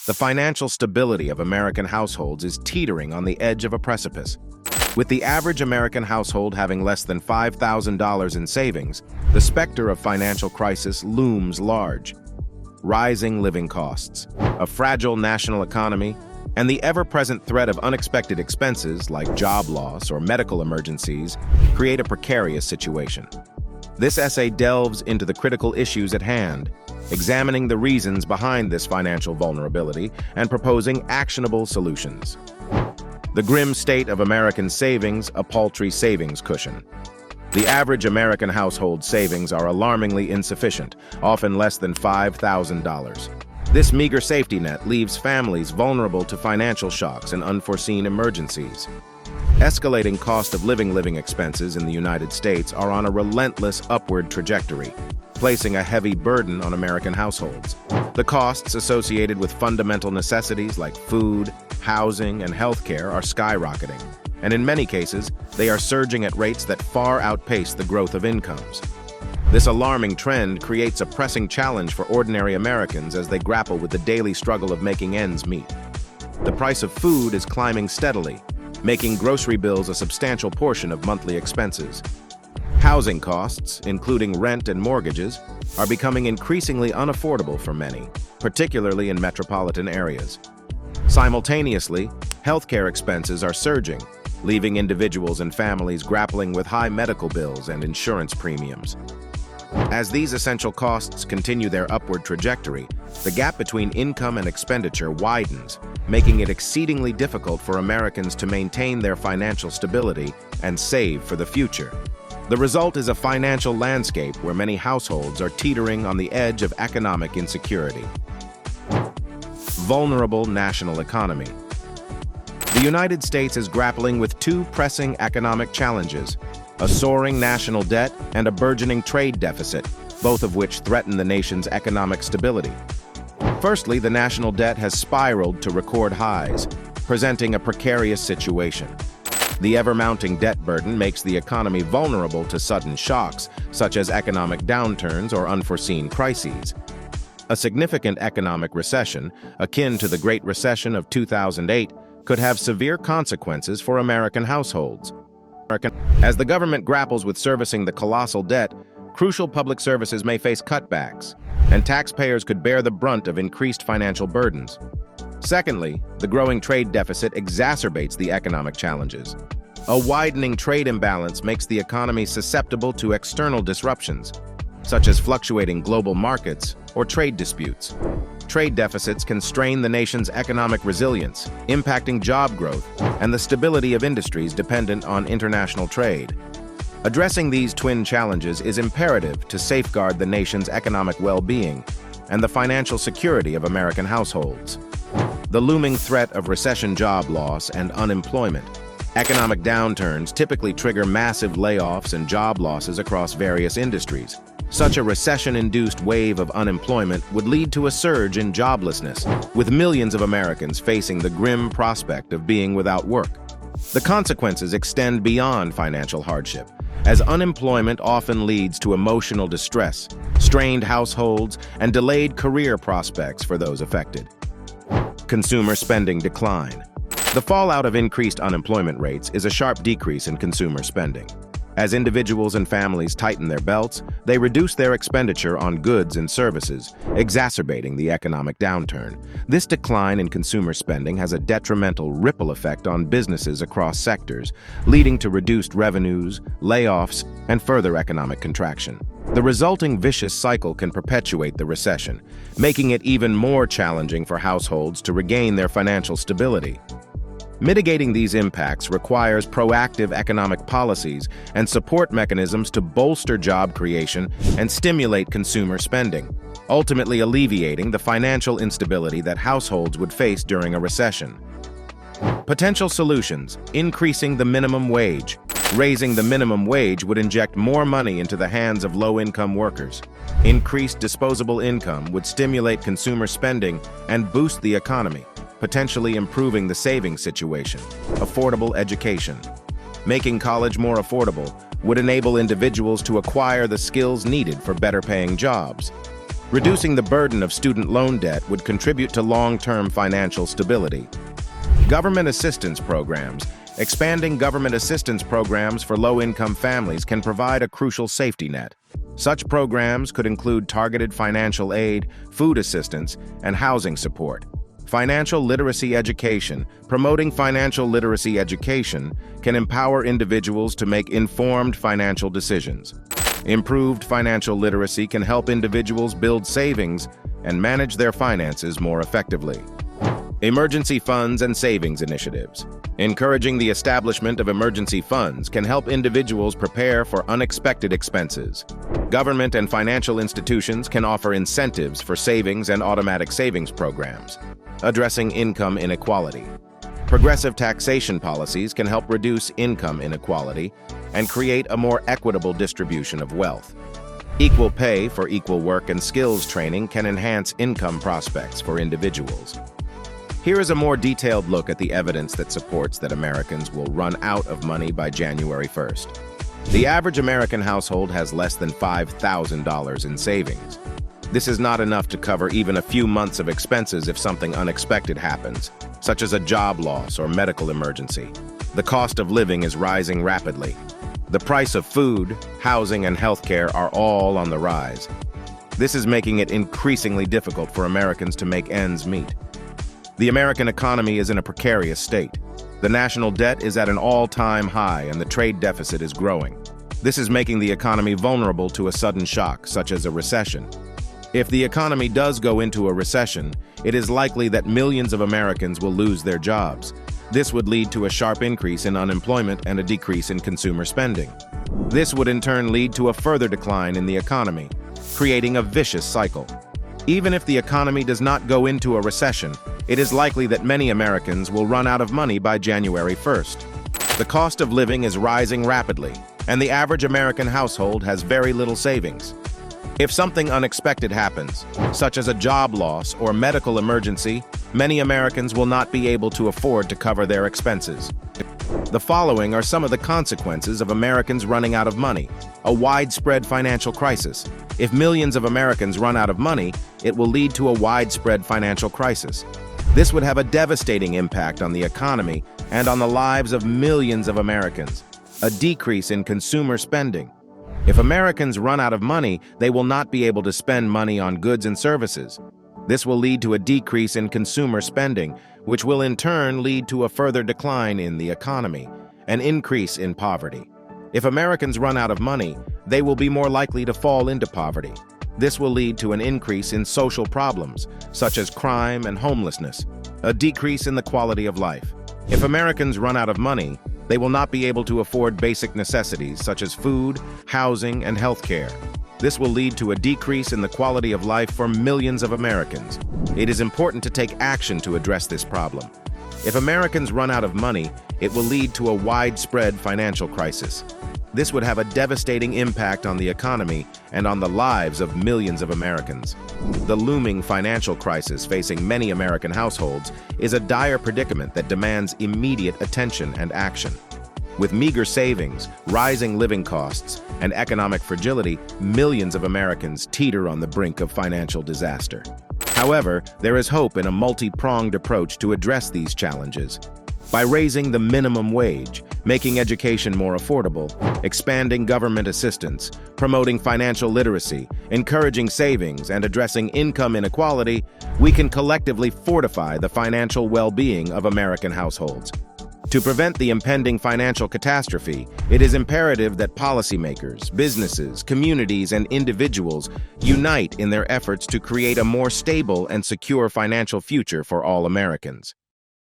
The financial stability of American households is teetering on the edge of a precipice. With the average American household having less than $5,000 in savings, the specter of financial crisis looms large. Rising living costs, a fragile national economy, and the ever-present threat of unexpected expenses like job loss or medical emergencies create a precarious situation. This essay delves into the critical issues at hand, examining the reasons behind this financial vulnerability and proposing actionable solutions. The grim state of American savings, a paltry savings cushion. The average American household savings are alarmingly insufficient, often less than $5,000. This meager safety net leaves families vulnerable to financial shocks and unforeseen emergencies. Escalating cost of living expenses in the United States are on a relentless upward trajectory, placing a heavy burden on American households. The costs associated with fundamental necessities like food, housing, and healthcare are skyrocketing, and in many cases, they are surging at rates that far outpace the growth of incomes. This alarming trend creates a pressing challenge for ordinary Americans as they grapple with the daily struggle of making ends meet. The price of food is climbing steadily, making grocery bills a substantial portion of monthly expenses. Housing costs, including rent and mortgages, are becoming increasingly unaffordable for many, particularly in metropolitan areas. Simultaneously, healthcare expenses are surging, leaving individuals and families grappling with high medical bills and insurance premiums. As these essential costs continue their upward trajectory, the gap between income and expenditure widens, making it exceedingly difficult for Americans to maintain their financial stability and save for the future. The result is a financial landscape where many households are teetering on the edge of economic insecurity. Vulnerable national economy. The United States is grappling with two pressing economic challenges: a soaring national debt and a burgeoning trade deficit, both of which threaten the nation's economic stability. Firstly, the national debt has spiraled to record highs, presenting a precarious situation. The ever-mounting debt burden makes the economy vulnerable to sudden shocks, such as economic downturns or unforeseen crises. A significant economic recession, akin to the Great Recession of 2008, could have severe consequences for American households. As the government grapples with servicing the colossal debt, crucial public services may face cutbacks, and taxpayers could bear the brunt of increased financial burdens. Secondly, the growing trade deficit exacerbates the economic challenges. A widening trade imbalance makes the economy susceptible to external disruptions, such as fluctuating global markets or trade disputes. Trade deficits can strain the nation's economic resilience, impacting job growth and the stability of industries dependent on international trade. Addressing these twin challenges is imperative to safeguard the nation's economic well-being and the financial security of American households. The looming threat of recession, job loss, and unemployment. Economic downturns typically trigger massive layoffs and job losses across various industries. Such a recession-induced wave of unemployment would lead to a surge in joblessness, with millions of Americans facing the grim prospect of being without work. The consequences extend beyond financial hardship, as unemployment often leads to emotional distress, strained households, and delayed career prospects for those affected. Consumer spending decline. The fallout of increased unemployment rates is a sharp decrease in consumer spending. As individuals and families tighten their belts, they reduce their expenditure on goods and services, exacerbating the economic downturn. This decline in consumer spending has a detrimental ripple effect on businesses across sectors, leading to reduced revenues, layoffs, and further economic contraction. The resulting vicious cycle can perpetuate the recession, making it even more challenging for households to regain their financial stability. Mitigating these impacts requires proactive economic policies and support mechanisms to bolster job creation and stimulate consumer spending, ultimately alleviating the financial instability that households would face during a recession. Potential solutions: increasing the minimum wage. Raising the minimum wage would inject more money into the hands of low-income workers. Increased disposable income would stimulate consumer spending and boost the economy, potentially improving the savings situation. Affordable education. Making college more affordable would enable individuals to acquire the skills needed for better-paying jobs. Reducing the burden of student loan debt would contribute to long-term financial stability. Government assistance programs. Expanding government assistance programs for low-income families can provide a crucial safety net. Such programs could include targeted financial aid, food assistance, and housing support. Financial literacy education. Promoting financial literacy education can empower individuals to make informed financial decisions. Improved financial literacy can help individuals build savings and manage their finances more effectively. Emergency funds and savings initiatives. Encouraging the establishment of emergency funds can help individuals prepare for unexpected expenses. Government and financial institutions can offer incentives for savings and automatic savings programs. Addressing income inequality. Progressive taxation policies can help reduce income inequality and create a more equitable distribution of wealth. Equal pay for equal work and skills training can enhance income prospects for individuals. Here is a more detailed look at the evidence that supports that Americans will run out of money by January 1st. The average American household has less than $5,000 in savings. This is not enough to cover even a few months of expenses if something unexpected happens, such as a job loss or medical emergency. The cost of living is rising rapidly. The price of food, housing, and healthcare are all on the rise. This is making it increasingly difficult for Americans to make ends meet. The American economy is in a precarious state. The national debt is at an all-time high and the trade deficit is growing. This is making the economy vulnerable to a sudden shock, such as a recession. If the economy does go into a recession, it is likely that millions of Americans will lose their jobs. This would lead to a sharp increase in unemployment and a decrease in consumer spending. This would in turn lead to a further decline in the economy, creating a vicious cycle. Even if the economy does not go into a recession, it is likely that many Americans will run out of money by January 1st. The cost of living is rising rapidly, and the average American household has very little savings. If something unexpected happens, such as a job loss or medical emergency, many Americans will not be able to afford to cover their expenses. The following are some of the consequences of Americans running out of money. A widespread financial crisis. If millions of Americans run out of money, it will lead to a widespread financial crisis. This would have a devastating impact on the economy and on the lives of millions of Americans. A decrease in consumer spending. If Americans run out of money, they will not be able to spend money on goods and services. This will lead to a decrease in consumer spending, which will in turn lead to a further decline in the economy, an increase in poverty. If Americans run out of money, they will be more likely to fall into poverty. This will lead to an increase in social problems, such as crime and homelessness, a decrease in the quality of life. If Americans run out of money, they will not be able to afford basic necessities such as food, housing, and health care. This will lead to a decrease in the quality of life for millions of Americans. It is important to take action to address this problem. If Americans run out of money, it will lead to a widespread financial crisis. This would have a devastating impact on the economy and on the lives of millions of Americans. The looming financial crisis facing many American households is a dire predicament that demands immediate attention and action. With meager savings, rising living costs, and economic fragility, millions of Americans teeter on the brink of financial disaster. However, there is hope in a multi-pronged approach to address these challenges. By raising the minimum wage, making education more affordable, expanding government assistance, promoting financial literacy, encouraging savings, and addressing income inequality, we can collectively fortify the financial well-being of American households. To prevent the impending financial catastrophe, it is imperative that policymakers, businesses, communities, and individuals unite in their efforts to create a more stable and secure financial future for all Americans.